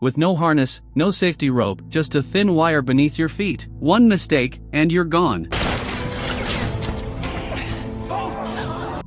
with no harness, no safety rope, just a thin wire beneath your feet. One mistake, and you're gone.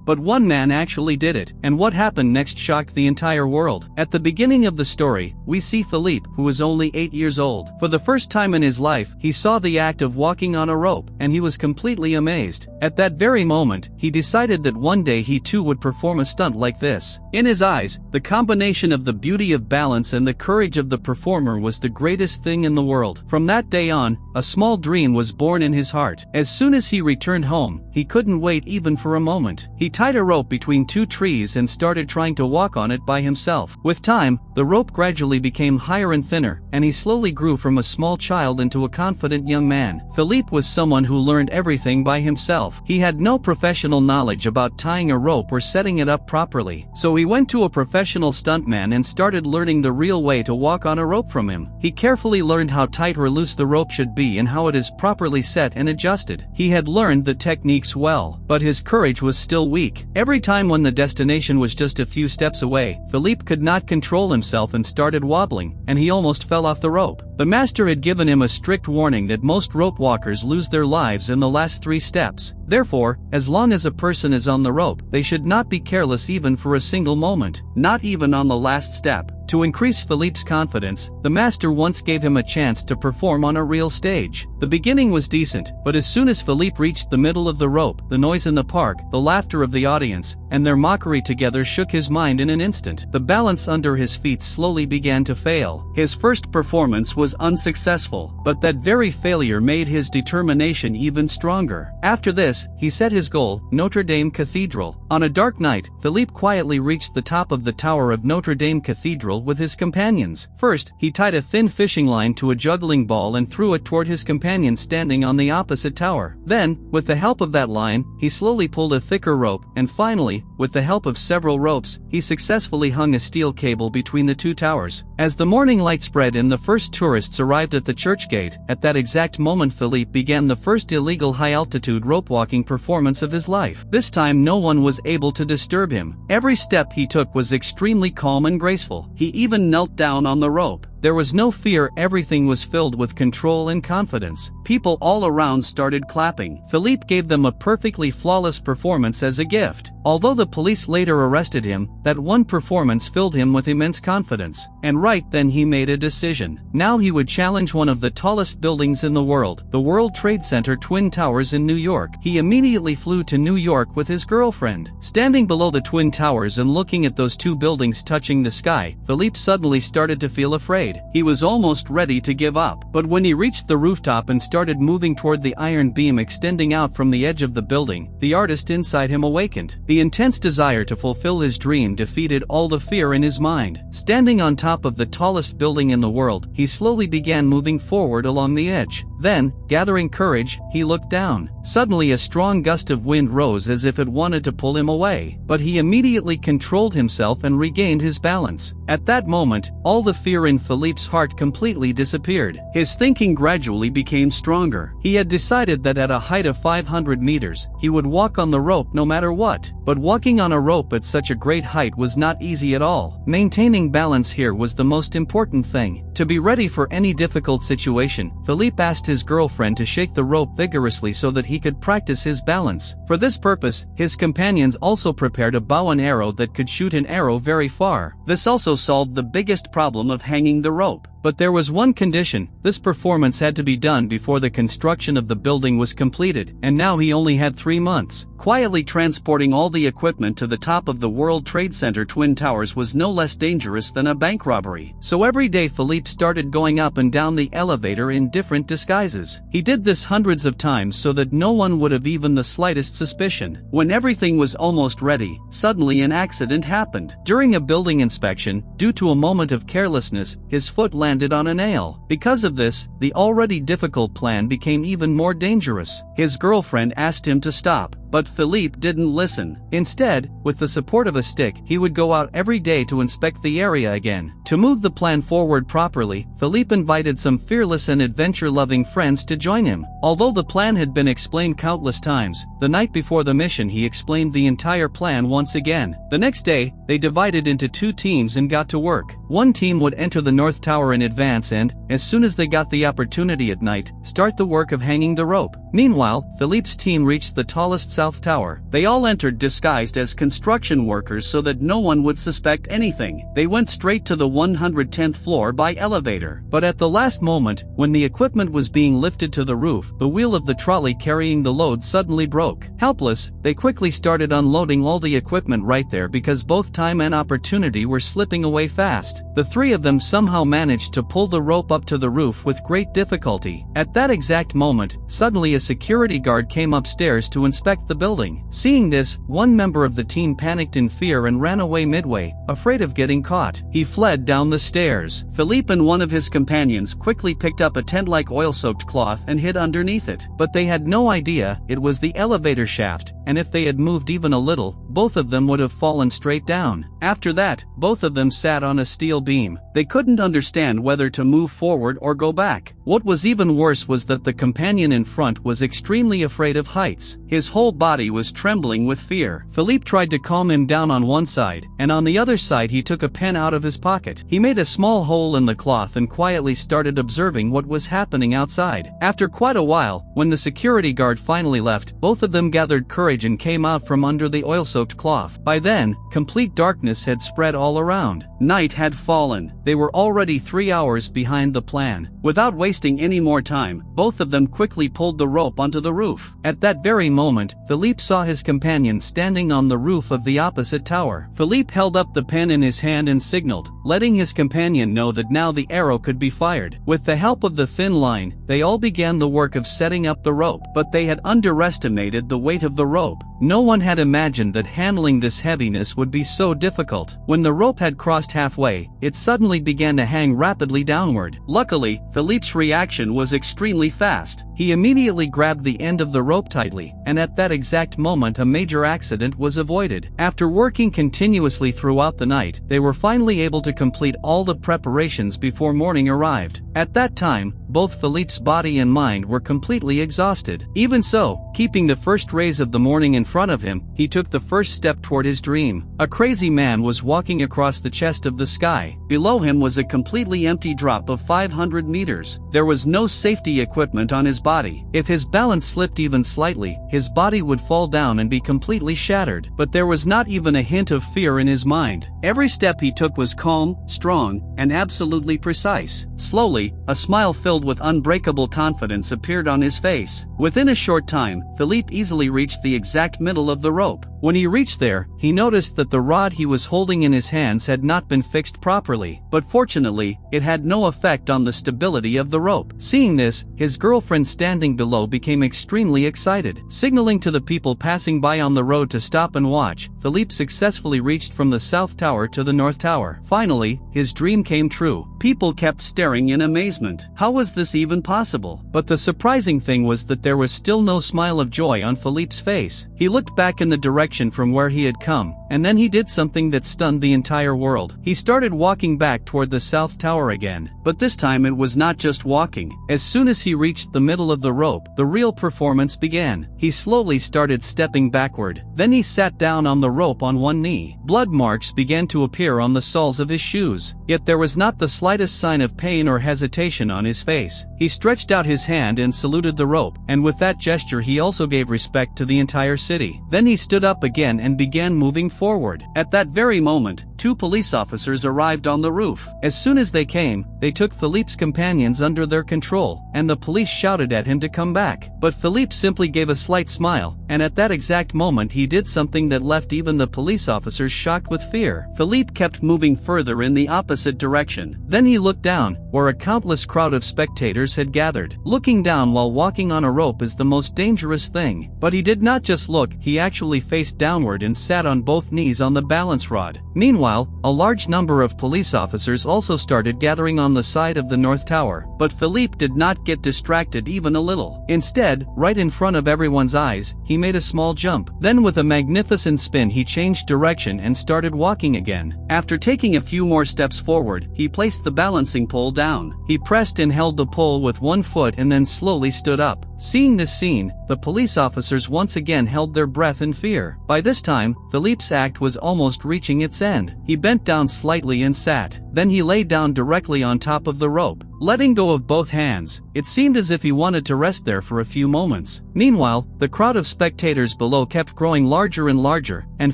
But one man actually did it, and what happened next shocked the entire world. At the beginning of the story, we see Philippe, who was only 8 years old. For the first time in his life, he saw the act of walking on a rope, and he was completely amazed. At that very moment, he decided that one day he too would perform a stunt like this. In his eyes, the combination of the beauty of balance and the courage of the performer was the greatest thing in the world. From that day on, a small dream was born in his heart. As soon as he returned home, he couldn't wait even for a moment. He tied a rope between two trees and started trying to walk on it by himself. With time, the rope gradually became higher and thinner, and he slowly grew from a small child into a confident young man. Philippe was someone who learned everything by himself. He had no professional knowledge about tying a rope or setting it up properly, so he went to a professional stuntman and started learning the real way to walk on a rope from him. He carefully learned how tight or loose the rope should be and how it is properly set and adjusted. He had learned the techniques well, but his courage was still weak. Every time when the destination was just a few steps away, Philippe could not control himself and started wobbling, and he almost fell off the rope. The master had given him a strict warning that most rope walkers lose their lives in the last 3 steps. Therefore, as long as a person is on the rope, they should not be careless even for a single moment, not even on the last step. To increase Philippe's confidence, the master once gave him a chance to perform on a real stage. The beginning was decent, but as soon as Philippe reached the middle of the rope, the noise in the park, the laughter of the audience, and their mockery together shook his mind in an instant. The balance under his feet slowly began to fail. His first performance was unsuccessful, but that very failure made his determination even stronger. After this, he set his goal, Notre Dame Cathedral. On a dark night, Philippe quietly reached the top of the tower of Notre Dame Cathedral with his companions. First, he tied a thin fishing line to a juggling ball and threw it toward his companion standing on the opposite tower. Then, with the help of that line, he slowly pulled a thicker rope, and finally, with the help of several ropes, he successfully hung a steel cable between the two towers. As the morning light spread and the first tourists arrived at the church gate, at that exact moment Philippe began the first illegal high-altitude rope walking performance of his life. This time no one was able to disturb him. Every step he took was extremely calm and graceful. He even knelt down on the rope. There was no fear, everything was filled with control and confidence. People all around started clapping. Philippe gave them a perfectly flawless performance as a gift. Although the police later arrested him, that one performance filled him with immense confidence. And right then he made a decision. Now he would challenge one of the tallest buildings in the world, the World Trade Center Twin Towers in New York. He immediately flew to New York with his girlfriend. Standing below the Twin Towers and looking at those two buildings touching the sky, Philippe suddenly started to feel afraid. He was almost ready to give up. But when he reached the rooftop and started moving toward the iron beam extending out from the edge of the building, the artist inside him awakened. The intense desire to fulfill his dream defeated all the fear in his mind. Standing on top of the tallest building in the world, he slowly began moving forward along the edge. Then, gathering courage, he looked down. Suddenly a strong gust of wind rose as if it wanted to pull him away. But he immediately controlled himself and regained his balance. At that moment, all the fear in Philippe's heart completely disappeared. His thinking gradually became stronger. He had decided that at a height of 500 meters, he would walk on the rope no matter what. But walking on a rope at such a great height was not easy at all. Maintaining balance here was the most important thing. To be ready for any difficult situation, Philippe asked his girlfriend to shake the rope vigorously so that he could practice his balance. For this purpose, his companions also prepared a bow and arrow that could shoot an arrow very far. This also solved the biggest problem of hanging the rope. But there was one condition: this performance had to be done before the construction of the building was completed, and now he only had 3 months. Quietly transporting all the equipment to the top of the World Trade Center Twin Towers was no less dangerous than a bank robbery. So every day Philippe started going up and down the elevator in different disguises. He did this hundreds of times so that no one would have even the slightest suspicion. When everything was almost ready, suddenly an accident happened. During a building inspection, due to a moment of carelessness, his foot landed on a nail. Because of this, the already difficult plan became even more dangerous. His girlfriend asked him to stop, But Philippe didn't listen. Instead, with the support of a stick, he would go out every day to inspect the area again. To move the plan forward properly, Philippe invited some fearless and adventure-loving friends to join him. Although the plan had been explained countless times, the night before the mission he explained the entire plan once again. The next day, they divided into 2 teams and got to work. One team would enter the North Tower in advance and, as soon as they got the opportunity at night, start the work of hanging the rope. Meanwhile, Philippe's team reached the tallest South Tower. They all entered disguised as construction workers so that no one would suspect anything. They went straight to the 110th floor by elevator. But at the last moment, when the equipment was being lifted to the roof, the wheel of the trolley carrying the load suddenly broke. Helpless, they quickly started unloading all the equipment right there because both time and opportunity were slipping away fast. The 3 of them somehow managed to pull the rope up to the roof with great difficulty. At that exact moment, suddenly a security guard came upstairs to inspect the building. Seeing this, one member of the team panicked in fear and ran away midway, afraid of getting caught. He fled down the stairs. Philippe and one of his companions quickly picked up a tent-like oil-soaked cloth and hid underneath it. But they had no idea it was the elevator shaft, and if they had moved even a little, both of them would have fallen straight down. After that, both of them sat on a steel beam. They couldn't understand whether to move forward or go back. What was even worse was that the companion in front was extremely afraid of heights. His whole body was trembling with fear. Philippe tried to calm him down on one side, and on the other side he took a pen out of his pocket. He made a small hole in the cloth and quietly started observing what was happening outside. After quite a while, when the security guard finally left, both of them gathered courage and came out from under the oil-soaked cloth. By then, complete darkness had spread all around. Night had fallen. They were already 3 hours behind the plan. Without wasting any more time, both of them quickly pulled the rope onto the roof. At that very moment, Philippe saw his companion standing on the roof of the opposite tower. Philippe held up the pen in his hand and signaled, letting his companion know that now the arrow could be fired. With the help of the thin line, they all began the work of setting up the rope, but they had underestimated the weight of the rope. No one had imagined that handling this heaviness would be so difficult. When the rope had crossed halfway, it suddenly began to hang rapidly downward. Luckily, Philippe's reaction was extremely fast. He immediately grabbed the end of the rope tightly, and at that exact moment a major accident was avoided. After working continuously throughout the night, they were finally able to complete all the preparations before morning arrived. At that time, both Philippe's body and mind were completely exhausted. Even so, keeping the first rays of the morning in front of him, he took the first step toward his dream. A crazy man was walking across the chest of the sky. Below him was a completely empty drop of 500 meters. There was no safety equipment on his body. If his balance slipped even slightly, his body would fall down and be completely shattered. But there was not even a hint of fear in his mind. Every step he took was calm, strong, and absolutely precise. Slowly, a smile filled with unbreakable confidence appeared on his face. Within a short time, Philippe easily reached the exact middle of the rope. When he reached there, he noticed that the rod he was holding in his hands had not been fixed properly, but fortunately, it had no effect on the stability of the rope. Seeing this, his girlfriend standing below became extremely excited. Signaling to the people passing by on the road to stop and watch, Philippe successfully reached from the South Tower to the North Tower. Finally, his dream came true. People kept staring in amazement. How was this even possible? But the surprising thing was that there was still no smile of joy on Philippe's face. He looked back in the direction from where he had come, and then he did something that stunned the entire world. He started walking back toward the South Tower again, but this time it was not just walking. As soon as he reached the middle of the rope, the real performance began. He slowly started stepping backward. Then he sat down on the rope on one knee. Blood marks began to appear on the soles of his shoes, yet there was not the slightest sign of pain or hesitation on his face. He stretched out his hand and saluted the rope, and with that gesture he also gave respect to the entire city. Then he stood up again and began moving forward. At that very moment, 2 police officers arrived on the roof. As soon as they came, they took Philippe's companions under their control, and the police shouted at him to come back. But Philippe simply gave a slight smile, and at that exact moment he did something that left even the police officers shocked with fear. Philippe kept moving further in the opposite direction. Then he looked down, where a countless crowd of spectators had gathered. Looking down while walking on a rope is the most dangerous thing. But he did not just look, he actually faced downward and sat on both knees on the balance rod. Meanwhile, a large number of police officers also started gathering on the side of the North Tower, but Philippe did not get distracted even even a little. Instead, right in front of everyone's eyes, he made a small jump. Then with a magnificent spin he changed direction and started walking again. After taking a few more steps forward, he placed the balancing pole down. He pressed and held the pole with one foot and then slowly stood up. Seeing this scene, the police officers once again held their breath in fear. By this time, Philippe's act was almost reaching its end. He bent down slightly and sat. Then he lay down directly on top of the rope. Letting go of both hands, it seemed as if he wanted to rest there for a few moments. Meanwhile, the crowd of spectators below kept growing larger and larger, and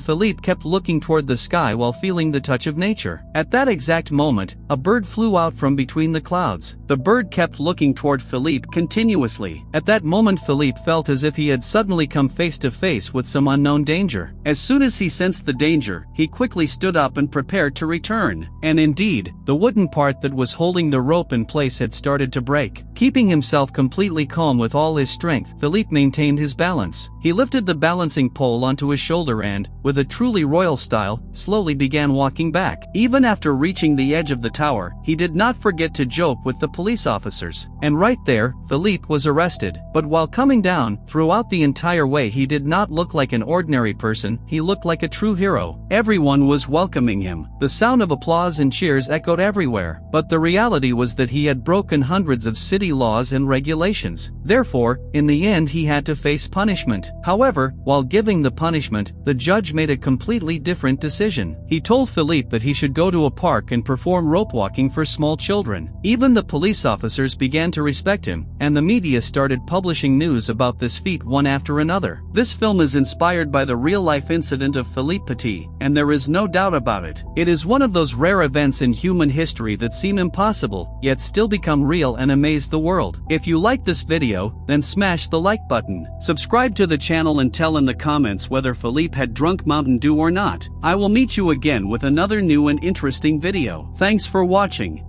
Philippe kept looking toward the sky while feeling the touch of nature. At that exact moment, a bird flew out from between the clouds. The bird kept looking toward Philippe continuously. At that moment Philippe felt as if he had suddenly come face to face with some unknown danger. As soon as he sensed the danger, he quickly stood up and prepared to return. And indeed, the wooden part that was holding the rope in place had started to break. Keeping himself completely calm with all his strength, Philippe maintained his balance. He lifted the balancing pole onto his shoulder and, with a truly royal style, slowly began walking back. Even after reaching the edge of the tower, he did not forget to joke with the police officers. And right there, Philippe was arrested. But while coming down, throughout the entire way he did not look like an ordinary person, he looked like a true hero. Everyone was welcoming him. The sound of applause and cheers echoed everywhere. But the reality was that he had broken hundreds of city laws and regulations. Therefore, in the end he had to face punishment. However, while giving the punishment, the judge made a completely different decision. He told Philippe that he should go to a park and perform rope walking for small children. Even the police officers began to respect him, and the media started publishing news about this feat one after another. This film is inspired by the real-life incident of Philippe Petit, and there is no doubt about it. It is one of those rare events in human history that seem impossible, yet still become real and amaze the world. If you like this video, then smash the like button. Subscribe to the channel and tell in the comments whether Philippe had drunk Mountain Dew or not. I will meet you again with another new and interesting video. Thanks for watching.